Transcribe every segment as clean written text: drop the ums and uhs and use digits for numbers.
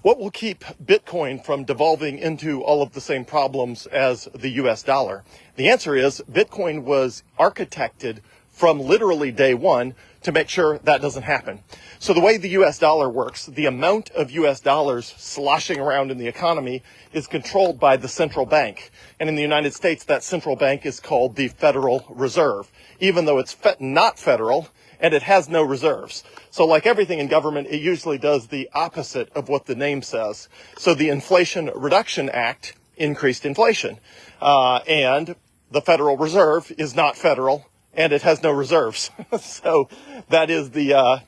What will keep Bitcoin from devolving into all of the same problems as the US dollar? The answer is Bitcoin was architected from literally day one to make sure that doesn't happen. So the way the US dollar works, the amount of US dollars sloshing around in the economy is controlled by the central bank. And in the United States, that central bank is called the Federal Reserve, even though it's not federal and it has no reserves. So like everything in government, it usually does the opposite of what the name says. So the Inflation Reduction Act increased inflation. And the Federal Reserve is not federal and it has no reserves. So that is the,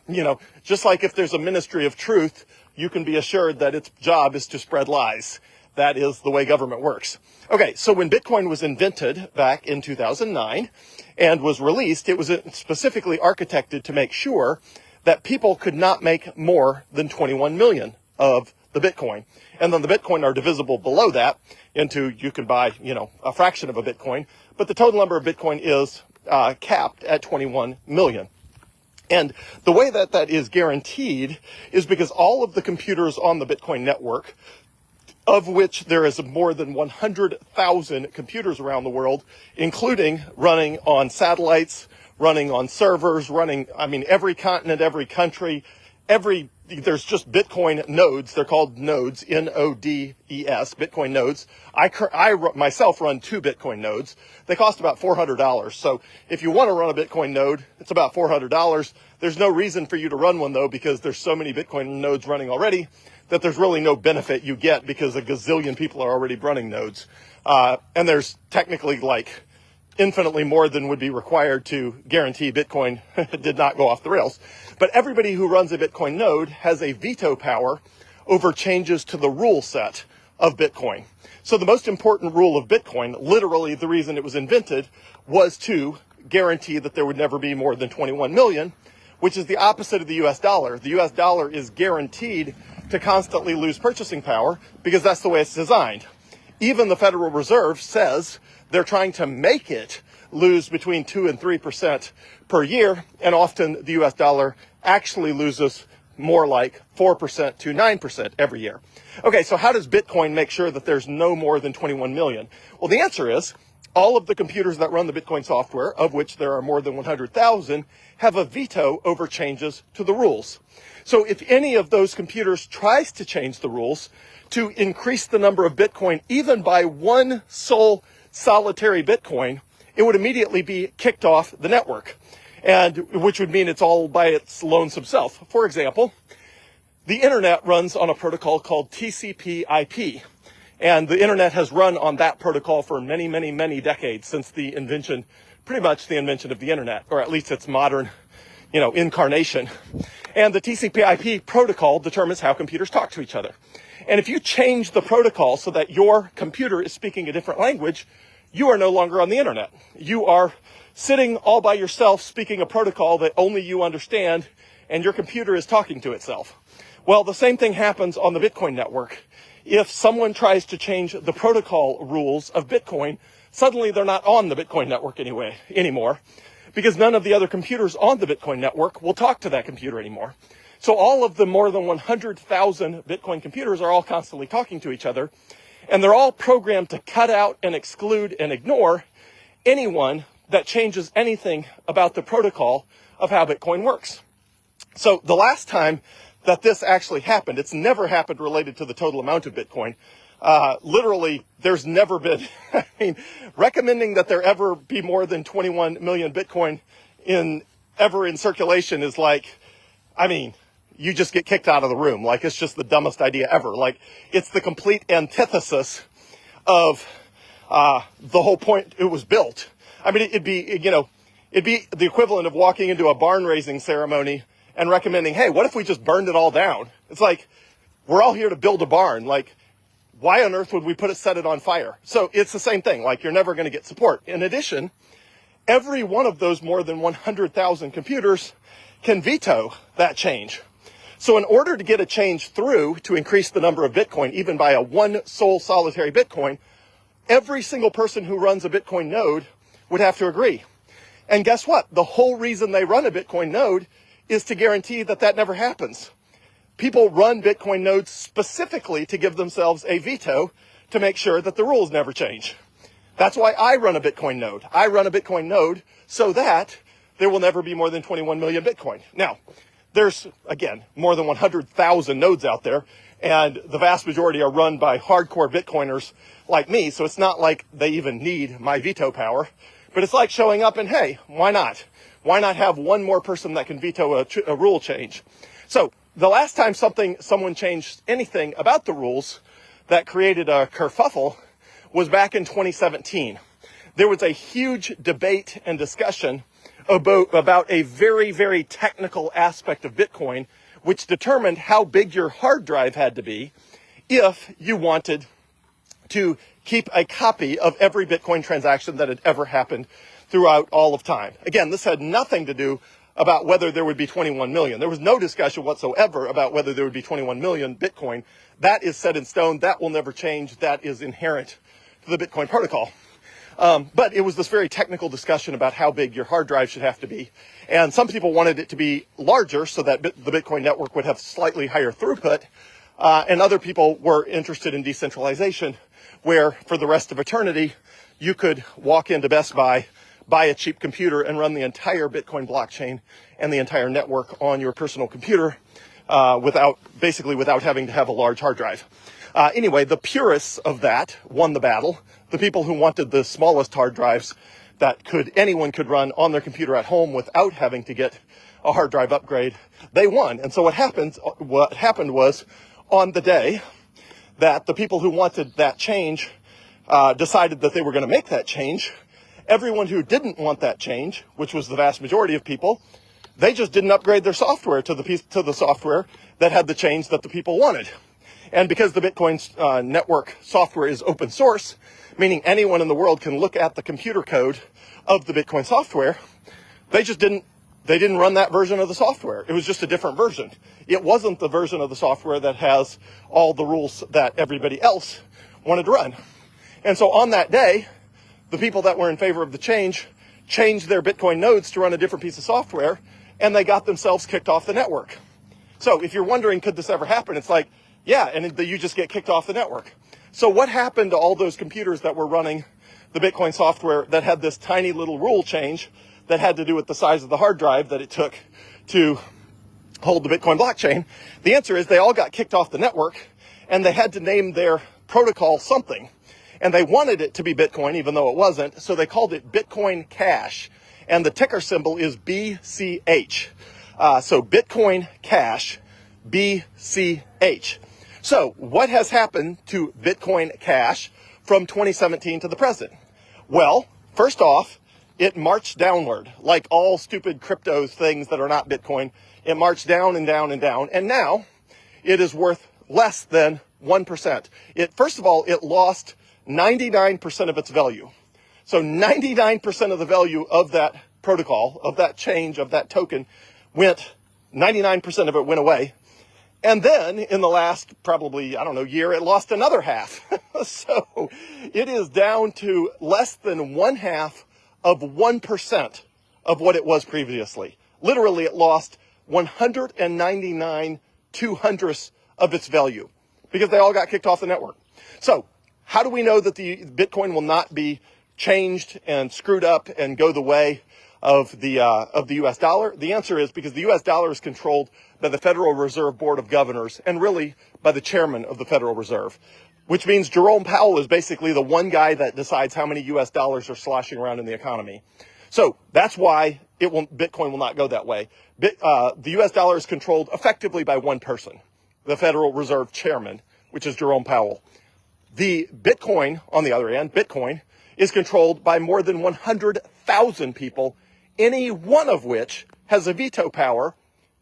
just like if there's a Ministry of Truth, you can be assured that its job is to spread lies. That is the way government works. Okay, so when Bitcoin was invented back in 2009 and was released, it was specifically architected to make sure that people could not make more than 21 million of the Bitcoin. And then the Bitcoin are divisible below that into, you can buy, a fraction of a Bitcoin, but the total number of Bitcoin is capped at 21 million. And the way that that is guaranteed is because all of the computers on the Bitcoin network, of which there is more than 100,000 computers around the world, including running on satellites, running on servers, every continent, every country, there's just Bitcoin nodes. They're called nodes, N-O-D-E-S, Bitcoin nodes. I myself run 2 Bitcoin nodes. They cost about $400. So if you want to run a Bitcoin node, it's about $400. There's no reason for you to run one though, because there's so many Bitcoin nodes running already that there's really no benefit you get because a gazillion people are already running nodes. And there's technically infinitely more than would be required to guarantee Bitcoin did not go off the rails. But everybody who runs a Bitcoin node has a veto power over changes to the rule set of Bitcoin. So the most important rule of Bitcoin, literally the reason it was invented, was to guarantee that there would never be more than 21 million, which is the opposite of the US dollar. The US dollar is guaranteed to constantly lose purchasing power because that's the way it's designed. Even the Federal Reserve says they're trying to make it lose between 2 and 3% per year, and often the US dollar actually loses more like 4% to 9% every year. Okay, so how does Bitcoin make sure that there's no more than 21 million? Well, the answer is all of the computers that run the Bitcoin software, of which there are more than 100,000, have a veto over changes to the rules. So if any of those computers tries to change the rules to increase the number of Bitcoin, even by one sole solitary Bitcoin, it would immediately be kicked off the network, and which would mean it's all by its lonesome self. For example, the internet runs on a protocol called TCP/IP, and the internet has run on that protocol for many, many, many decades since pretty much the invention of the internet, or at least its modern, incarnation. And the TCP/IP protocol determines how computers talk to each other. And if you change the protocol so that your computer is speaking a different language, you are no longer on the internet. You are sitting all by yourself speaking a protocol that only you understand, and your computer is talking to itself. Well, the same thing happens on the Bitcoin network. If someone tries to change the protocol rules of Bitcoin, suddenly they're not on the Bitcoin network anymore, because none of the other computers on the Bitcoin network will talk to that computer anymore. So all of the more than 100,000 Bitcoin computers are all constantly talking to each other, and they're all programmed to cut out and exclude and ignore anyone that changes anything about the protocol of how Bitcoin works. So the last time that this actually happened, it's never happened related to the total amount of Bitcoin. Literally, there's never been, recommending that there ever be more than 21 million Bitcoin ever in circulation is you just get kicked out of the room. It's just the dumbest idea ever. It's the complete antithesis of the whole point it was built. It'd be the equivalent of walking into a barn raising ceremony and recommending, hey, what if we just burned it all down? It's we're all here to build a barn. Why on earth would we set it on fire? So it's the same thing. You're never going to get support. In addition, every one of those more than 100,000 computers can veto that change. So in order to get a change through to increase the number of Bitcoin, even by a one sole solitary Bitcoin, every single person who runs a Bitcoin node would have to agree. And guess what? The whole reason they run a Bitcoin node is to guarantee that that never happens. people run Bitcoin nodes specifically to give themselves a veto to make sure that the rules never change. That's why I run a Bitcoin node. I run a Bitcoin node so that there will never be more than 21 million Bitcoin. Now, there's, again, more than 100,000 nodes out there, and the vast majority are run by hardcore Bitcoiners like me, so it's not like they even need my veto power. But it's like showing up and, hey, why not? Why not have one more person that can veto a rule change? So the last time someone changed anything about the rules that created a kerfuffle was back in 2017. There was a huge debate and discussion about a very, very technical aspect of Bitcoin, which determined how big your hard drive had to be if you wanted to keep a copy of every Bitcoin transaction that had ever happened throughout all of time. Again, this had nothing to do about whether there would be 21 million. There was no discussion whatsoever about whether there would be 21 million Bitcoin. That is set in stone. That will never change. That is inherent to the Bitcoin protocol. But it was this very technical discussion about how big your hard drive should have to be. And some people wanted it to be larger so that the Bitcoin network would have slightly higher throughput. And other people were interested in decentralization, where for the rest of eternity, you could walk into Best Buy, buy a cheap computer, and run the entire Bitcoin blockchain and the entire network on your personal computer without having to have a large hard drive. Anyway, the purists of that won the battle. The people who wanted the smallest hard drives that anyone could run on their computer at home without having to get a hard drive upgrade, they won. And so what happened was, on the day that the people who wanted that change decided that they were going to make that change, everyone who didn't want that change, which was the vast majority of people, they just didn't upgrade their software to the software that had the change that the people wanted. And because the Bitcoin network software is open source, meaning anyone in the world can look at the computer code of the Bitcoin software, they didn't run that version of the software. It was just a different version. It wasn't the version of the software that has all the rules that everybody else wanted to run. And so on that day, the people that were in favor of the change changed their Bitcoin nodes to run a different piece of software, and they got themselves kicked off the network. So if you're wondering, could this ever happen? It's like, yeah, and you just get kicked off the network. So what happened to all those computers that were running the Bitcoin software that had this tiny little rule change that had to do with the size of the hard drive that it took to hold the Bitcoin blockchain? The answer is they all got kicked off the network, and they had to name their protocol something. And they wanted it to be Bitcoin, even though it wasn't, so they called it Bitcoin Cash. And the ticker symbol is BCH. So Bitcoin Cash, BCH. So what has happened to Bitcoin Cash from 2017 to the present? Well, first off, it marched downward, like all stupid crypto things that are not Bitcoin. It marched down and down and down, and now it is worth less than 1%. First of all, it lost 99% of its value. So 99% of the value of that protocol, of that change, of that token, 99% of it went away. And then in the last probably, year, it lost another half. So it is down to less than 1/2 of 1% of what it was previously. Literally, it lost 199/200ths of its value because they all got kicked off the network. So how do we know that the Bitcoin will not be changed and screwed up and go the way of the U.S. dollar? The answer is because the U.S. dollar is controlled by the Federal Reserve Board of Governors and really by the chairman of the Federal Reserve, which means Jerome Powell is basically the one guy that decides how many U.S. dollars are sloshing around in the economy. So that's why Bitcoin will not go that way. The U.S. dollar is controlled effectively by one person, the Federal Reserve chairman, which is Jerome Powell. The Bitcoin, on the other hand, Bitcoin, is controlled by more than 100,000 people, any one of which has a veto power,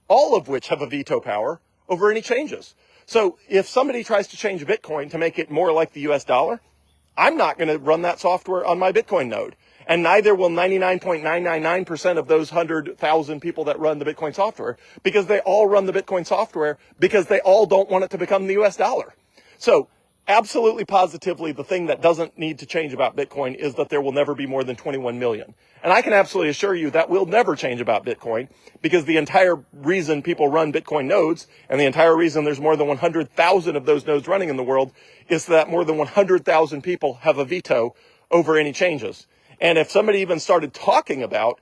all of which have a veto power over any changes. So if somebody tries to change Bitcoin to make it more like the US dollar, I'm not going to run that software on my Bitcoin node. And neither will 99.999% of those 100,000 people that run the Bitcoin software, because they all run the Bitcoin software because they all don't want it to become the US dollar. So absolutely positively, the thing that doesn't need to change about Bitcoin is that there will never be more than 21 million. And I can absolutely assure you that will never change about Bitcoin, because the entire reason people run Bitcoin nodes, and the entire reason there's more than 100,000 of those nodes running in the world, is that more than 100,000 people have a veto over any changes. And if somebody even started talking about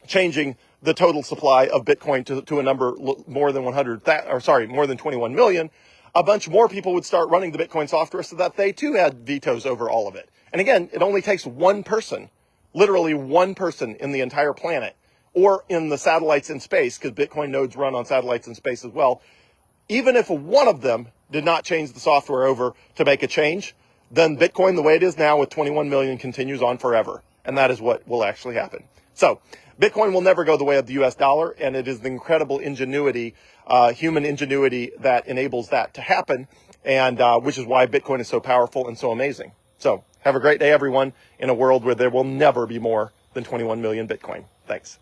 changing the total supply of Bitcoin to a number more than more than 21 million, a bunch more people would start running the Bitcoin software so that they too had vetoes over all of it. And again, it only takes one person, literally one person in the entire planet, or in the satellites in space, because Bitcoin nodes run on satellites in space as well. Even if one of them did not change the software over to make a change, then Bitcoin, the way it is now with 21 million, continues on forever. And that is what will actually happen. So Bitcoin will never go the way of the US dollar, and it is the incredible ingenuity, human ingenuity, that enables that to happen, and which is why Bitcoin is so powerful and so amazing. So have a great day, everyone, in a world where there will never be more than 21 million Bitcoin. Thanks.